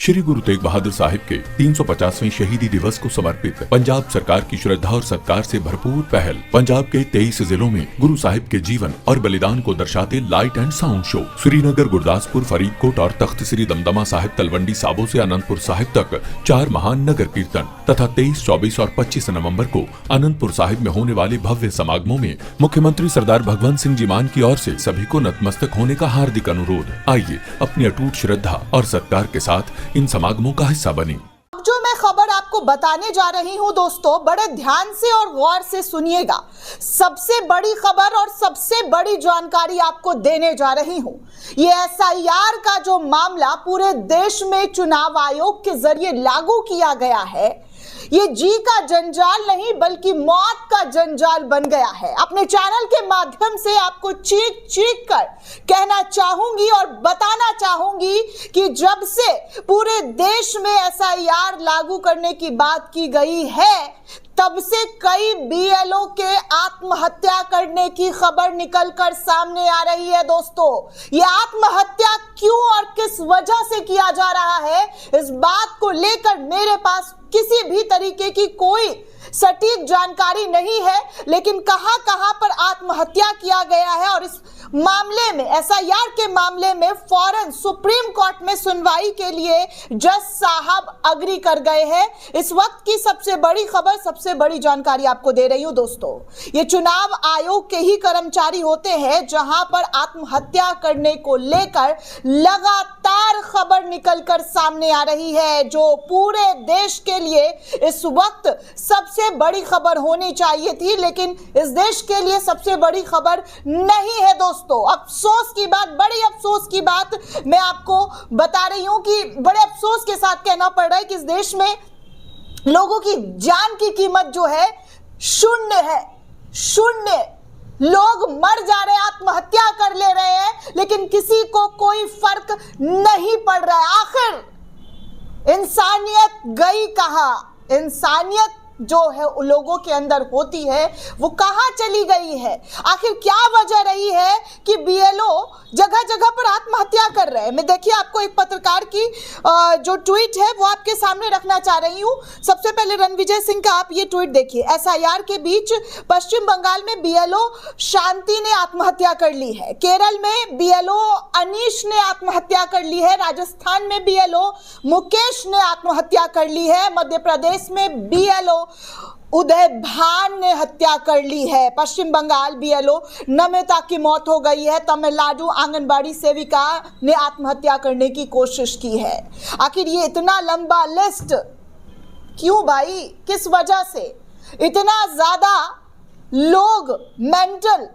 श्री गुरु तेग बहादुर साहिब के 350वें शहीदी दिवस को समर्पित पंजाब सरकार की श्रद्धा और सत्कार से भरपूर पहल। पंजाब के 23 जिलों में गुरु साहिब के जीवन और बलिदान को दर्शाते light and sound show Srinagar, Gurdaspur, Faridkot और तख्त श्री दमदमा साहिब, तलवंडी साबो से अनंतपुर साहिब तक 4 महान नगर कीर्तन तथा 23, 24 और 25 नवम्बर को अनंतपुर साहिब में होने वाले भव्य समागमों में मुख्यमंत्री सरदार भगवंत सिंह जी मान की ओर से सभी को नतमस्तक होने का हार्दिक अनुरोध। आइए अपनी अटूट श्रद्धा और सत्कार के साथ इन समागमों का हिस्सा बनी। जो मैं खबर आपको बताने जा रही हूं दोस्तों, बड़े ध्यान से और गौर से सुनिएगा। सबसे बड़ी खबर और सबसे बड़ी जानकारी आपको देने जा रही हूं। ये एसआईआर का जो मामला पूरे देश में चुनाव आयोग के जरिए लागू किया गया है, ये जी का जंजाल नहीं बल्कि मौत का जंजाल बन गया है। अपने चैनल के माध्यम से आपको चीख चीख कर कहना चाहूंगी और बताना चाहूंगी कि जब से पूरे देश में एसआईआर लागू करने की बात की गई है, तब से कई बीएलओ के आत्महत्या करने की खबर निकलकर सामने आ रही है। दोस्तों, ये आत्महत्या क्यों और किस वजह से किया जा रहा है, इस बात को लेकर मेरे पास किसी भी तरीके की कोई सटीक जानकारी नहीं है, लेकिन कहां कहां पर आत्महत्या किया गया है और इस मामले में, एसआईआर के मामले में फौरन सुप्रीम कोर्ट में सुनवाई के लिए जज साहब अग्री कर गए हैं। इस वक्त की सबसे बड़ी खबर, सबसे बड़ी जानकारी आपको दे रही हूं दोस्तों। ये चुनाव आयोग के ही कर्मचारी होते हैं जहां पर आत्महत्या करने को लेकर लगातार खबर निकलकर सामने आ रही है, जो पूरे देश के लिए इस वक्त सबसे बड़ी खबर होनी चाहिए थी, लेकिन इस देश के लिए सबसे बड़ी खबर नहीं है दोस्तों। अफसोस की बात, बड़ी अफसोस की बात मैं आपको बता रही हूं कि बड़े अफसोस के साथ कहना पड़ रहा है कि इस देश में लोगों की जान की कीमत जो है शून्य है। शून्य लोग मर जा रहे हैं, आत्महत्या कर ले रहे हैं, लेकिन किसी को कोई फर्क नहीं पड़ रहा है। आखिर इंसानियत गई कहां? इंसानियत जो है लोगों के अंदर होती है वो कहां चली गई है? आखिर क्या वजह रही है कि बीएलओ जगह जगह पर आत्महत्या कर रहे हैं? मैं देखिए आपको एक पत्रकार की जो ट्वीट है वो आपके सामने रखना चाह रही हूं। सबसे पहले रणविजय सिंह का आप ये ट्वीट देखिए। एसआईआर के बीच पश्चिम बंगाल में बीएलओ शांति ने आत्महत्या कर ली है, केरल में बीएलओ अनीश ने आत्महत्या कर ली है, राजस्थान में बीएलओ मुकेश ने आत्महत्या कर ली है, मध्य प्रदेश में बीएलओ उदय भान ने हत्या कर ली है, पश्चिम बंगाल बीएलओ नमिता की मौत हो गई है, तमिलनाडु आंगनबाड़ी सेविका ने आत्महत्या करने की कोशिश की है। आखिर ये इतना लंबा लिस्ट क्यों भाई? किस वजह से इतना ज्यादा लोग मेंटल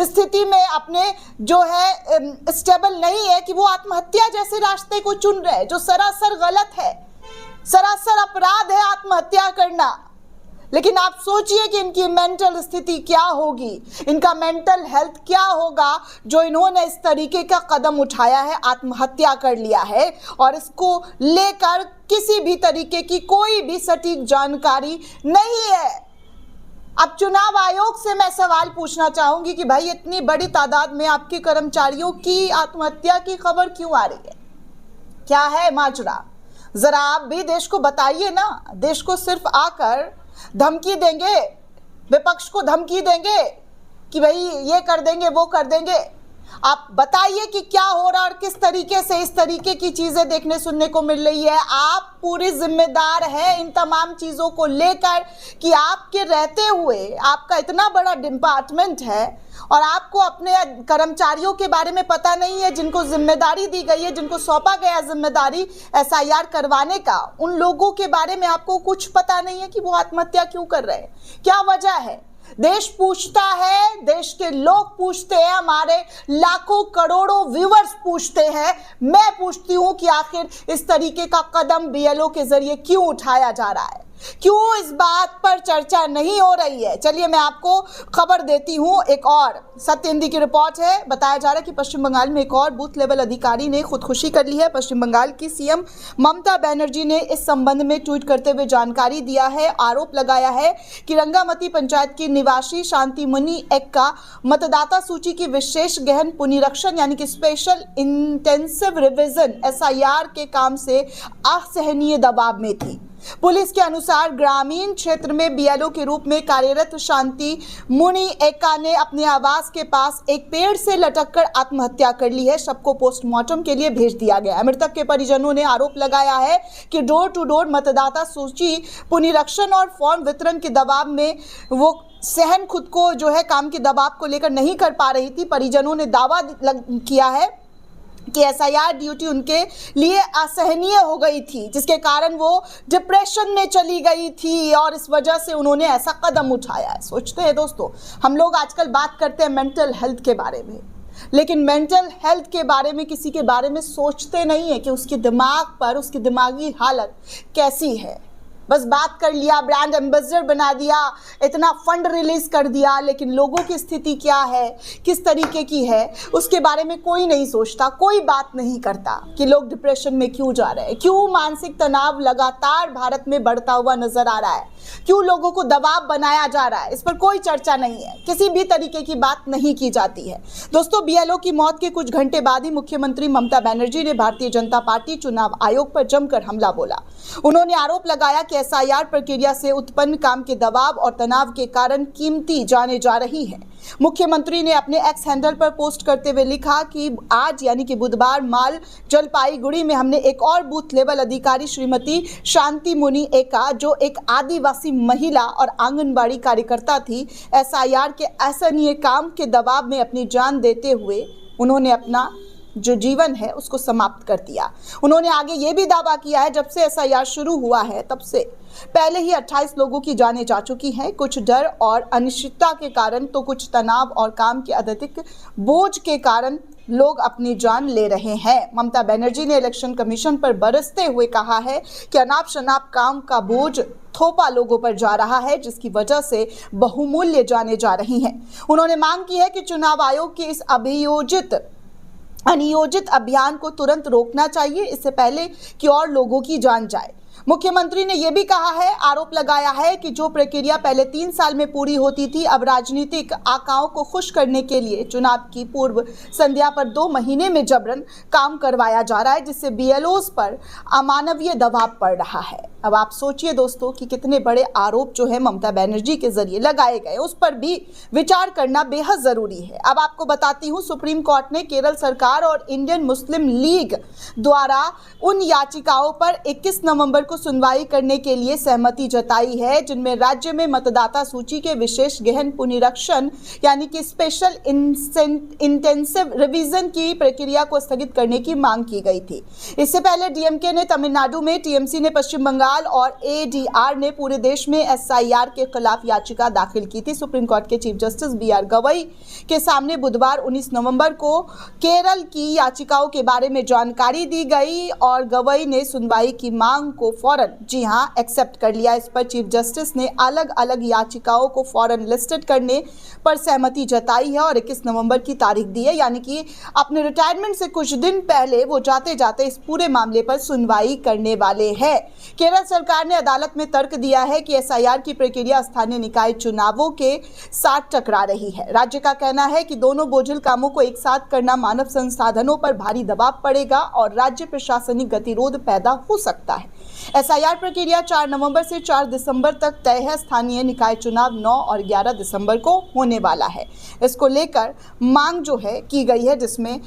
स्थिति में अपने जो है स्टेबल नहीं है कि वो आत्महत्या जैसे रास्ते को चुन रहे हैं, जो सरासर गलत है, सरासर अपराध है आत्महत्या करना। लेकिन आप सोचिए कि इनकी मेंटल स्थिति क्या होगी, इनका मेंटल हेल्थ क्या होगा, जो इन्होंने इस तरीके का कदम उठाया है, आत्महत्या कर लिया है और इसको लेकर किसी भी तरीके की कोई भी सटीक जानकारी नहीं है। अब चुनाव आयोग से मैं सवाल पूछना चाहूंगी कि भाई इतनी बड़ी तादाद में आपके कर्मचारियों की आत्महत्या की खबर क्यों आ रही है? क्या है माजरा? जरा आप भी देश को बताइए ना। देश को सिर्फ आकर धमकी देंगे, विपक्ष को धमकी देंगे कि भाई ये कर देंगे, वो कर देंगे। आप बताइए कि क्या हो रहा और किस तरीके से इस तरीके की चीजें देखने सुनने को मिल रही है। आप पूरे जिम्मेदार हैं इन तमाम चीजों को लेकर कि आपके रहते हुए आपका इतना बड़ा डिपार्टमेंट है और आपको अपने कर्मचारियों के बारे में पता नहीं है, जिनको जिम्मेदारी दी गई है, जिनको सौंपा गया जिम्मेदारी एसआईआर करवाने का, उन लोगों के बारे में आपको कुछ पता नहीं है कि वो आत्महत्या क्यों कर रहे हैं। क्या वजह है? देश पूछता है, देश के लोग पूछते हैं, हमारे लाखों करोड़ों व्यूअर्स पूछते हैं, मैं पूछती हूं कि आखिर इस तरीके का कदम बीएलओ के जरिए क्यों उठाया जा रहा है? क्यों इस बात पर चर्चा नहीं हो रही है? चलिए मैं आपको खबर देती हूं। एक और सत्य हिंदी की रिपोर्ट है। बताया जा रहा है कि पश्चिम बंगाल में एक और बूथ लेवल अधिकारी ने खुदकुशी कर ली है। पश्चिम बंगाल की सीएम ममता बनर्जी ने इस संबंध में ट्वीट करते हुए जानकारी दिया है। आरोप लगाया है कि रंगामती पंचायत की निवासी शांतिमुनि एक्का मतदाता सूची की विशेष गहन पुनरीक्षण यानी कि स्पेशल इंटेंसिव रिवीजन एसआईआर के काम से असहनीय दबाव में थी। पुलिस के अनुसार ग्रामीण क्षेत्र में बीएलओ के रूप में कार्यरत शांति मुनि एक्का ने अपने आवास के पास एक पेड़ से लटककर आत्महत्या कर ली है। शव को पोस्टमार्टम के लिए भेज दिया गया है। मृतक के परिजनों ने आरोप लगाया है कि डोर टू डोर मतदाता सूची पुनरीक्षण और फॉर्म वितरण के दबाव में वो सहन खुद को जो है काम के दबाव को लेकर नहीं कर पा रही थी। परिजनों ने दावा किया है कि एसआईआर ड्यूटी उनके लिए असहनीय हो गई थी, जिसके कारण वो डिप्रेशन में चली गई थी और इस वजह से उन्होंने ऐसा कदम उठाया है। सोचते हैं दोस्तों, हम लोग आजकल बात करते हैं मेंटल हेल्थ के बारे में, लेकिन मेंटल हेल्थ के बारे में किसी के बारे में सोचते नहीं है कि उसके दिमाग पर उसकी दिमागी हालत कैसी है। बस बात कर लिया, ब्रांड एम्बेसडर बना दिया, इतना फंड रिलीज कर दिया, लेकिन लोगों की स्थिति क्या है, किस तरीके की है, उसके बारे में कोई नहीं सोचता, कोई बात नहीं करता कि लोग डिप्रेशन में क्यों जा रहे हैं, क्यों मानसिक तनाव लगातार भारत में बढ़ता हुआ नजर आ रहा है, क्यों लोगों को दबाव बनाया जा रहा है। इस पर कोई चर्चा नहीं है, किसी भी तरीके की बात नहीं की जाती है। दोस्तों, बीएलओ की मौत के कुछ घंटे बाद ही मुख्यमंत्री ममता बनर्जी ने भारतीय जनता पार्टी चुनाव आयोग पर जमकर हमला बोला। उन्होंने आरोप लगाया कि एसआईआर प्रक्रिया से उत्पन्न काम के दबाव और तनाव के कारण कीमती जाने जा रही है। मुख्यमंत्री ने अपने एक्स हैंडल पर पोस्ट करते हुए लिखा कि आज यानी कि बुधवार माल जलपाईगुड़ी में हमने एक और बूथ लेवल अधिकारी श्रीमती शांतिमुनि एक्का, जो एक आदिवासी महिला और आंगनबाड़ी कार्यकर्ता थी, एसआईआर के असहनीय काम के दबाव में अपनी जान देते हुए उन्होंने अपना जो जीवन है उसको समाप्त कर दिया। उन्होंने आगे ये भी दावा किया है, जब से एसआईआर शुरू हुआ है तब से पहले ही 28 लोगों की जानें जा चुकी हैं। कुछ डर और अनिश्चितता के कारण तो कुछ तनाव और काम के अत्यधिक बोझ के कारण लोग अपनी जान ले रहे हैं। ममता बनर्जी ने इलेक्शन कमीशन पर बरसते हुए कहा है कि अनाप शनाप काम का बोझ थोपा लोगों पर जा रहा है, जिसकी वजह से बहुमूल्य जाने जा रही हैं। उन्होंने मांग की है कि चुनाव आयोग की इस अनियोजित अभियान को तुरंत रोकना चाहिए, इससे पहले कि और लोगों की जान जाए। मुख्यमंत्री ने यह भी कहा है, आरोप लगाया है कि जो प्रक्रिया पहले 3 साल में पूरी होती थी, अब राजनीतिक आकाओं को खुश करने के लिए चुनाव की पूर्व संध्या पर 2 महीने में जबरन काम करवाया जा रहा है, जिससे बीएलओज पर अमानवीय दबाव पड़ रहा है। अब आप सोचिए दोस्तों कि कितने बड़े आरोप जो है ममता बनर्जी के जरिए लगाए गए, उस पर भी विचार करना बेहद जरूरी है। अब आपको बताती हूँ, सुप्रीम कोर्ट ने केरल सरकार और इंडियन मुस्लिम लीग द्वारा उन याचिकाओं पर 21 नवंबर को सुनवाई करने के लिए सहमति जताई है, जिनमें राज्य में मतदाता सूची के विशेष गहन पुनरीक्षण यानी कि स्पेशल इंटेंसिव रिवीजन की प्रक्रिया को स्थगित करने की मांग की गई थी। इससे पहले डीएमके ने तमिलनाडु में, टीएमसी ने पश्चिम बंगाल और एडीआर ने पूरे देश में एसआईआर के खिलाफ याचिका दाखिल की थी। सुप्रीम कोर्ट के चीफ जस्टिस बीआर गवई के सामने बुधवार 19 नवंबर को केरल की याचिकाओं के बारे में जानकारी दी गई और गवई ने सुनवाई की मांग को फौरन एक्सेप्ट कर लिया। इस पर चीफ जस्टिस ने अलग अलग याचिकाओं को फौरन लिस्टेड करने पर सहमति जताई है और 21 नवंबर की तारीख दी है, यानी कि अपने रिटायरमेंट से कुछ दिन पहले वो जाते जाते इस पूरे मामले पर सुनवाई करने वाले हैं। केरल सरकार ने अदालत में तर्क दिया है कि एसआईआर की प्रक्रिया स्थानीय निकाय चुनावों के साथ टकरा रही है। राज्य का कहना है कि दोनों बोझिल कामों को एक साथ करना मानव संसाधनों पर भारी दबाव पड़ेगा और राज्य प्रशासनिक गतिरोध पैदा हो सकता है। एसआईआर प्रक्रिया 4 नवंबर से 4 दिसंबर तक तय है। स्थानीय निकाय चुनाव 9 और 11 दिसंबर को होने वाला है। इसको लेकर मांग जो है की गई है, जिसमें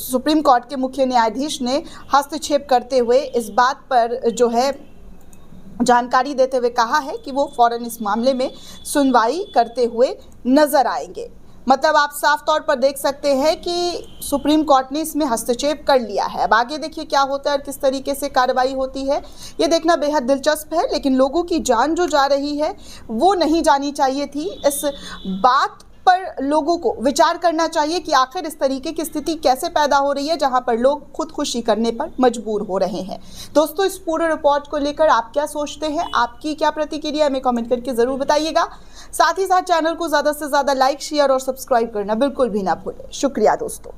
सुप्रीम कोर्ट के मुख्य न्यायाधीश ने हस्तक्षेप करते हुए इस बात पर जो है जानकारी देते हुए कहा है कि वो फौरन इस मामले में सुनवाई करते हुए नजर आएंगे। मतलब आप साफ तौर पर देख सकते हैं कि सुप्रीम कोर्ट ने इसमें हस्तक्षेप कर लिया है। अब आगे देखिए क्या होता है और किस तरीके से कार्रवाई होती है, ये देखना बेहद दिलचस्प है। लेकिन लोगों की जान जो जा रही है वो नहीं जानी चाहिए थी। इस बात पर लोगों को विचार करना चाहिए कि आखिर इस तरीके की स्थिति कैसे पैदा हो रही है जहां पर लोग खुदकुशी करने पर मजबूर हो रहे हैं। दोस्तों, इस पूरे रिपोर्ट को लेकर आप क्या सोचते हैं, आपकी क्या प्रतिक्रिया, हमें कमेंट करके जरूर बताइएगा। साथ ही साथ चैनल को ज्यादा से ज्यादा लाइक, शेयर और सब्सक्राइब करना बिल्कुल भी ना भूलें। शुक्रिया दोस्तों।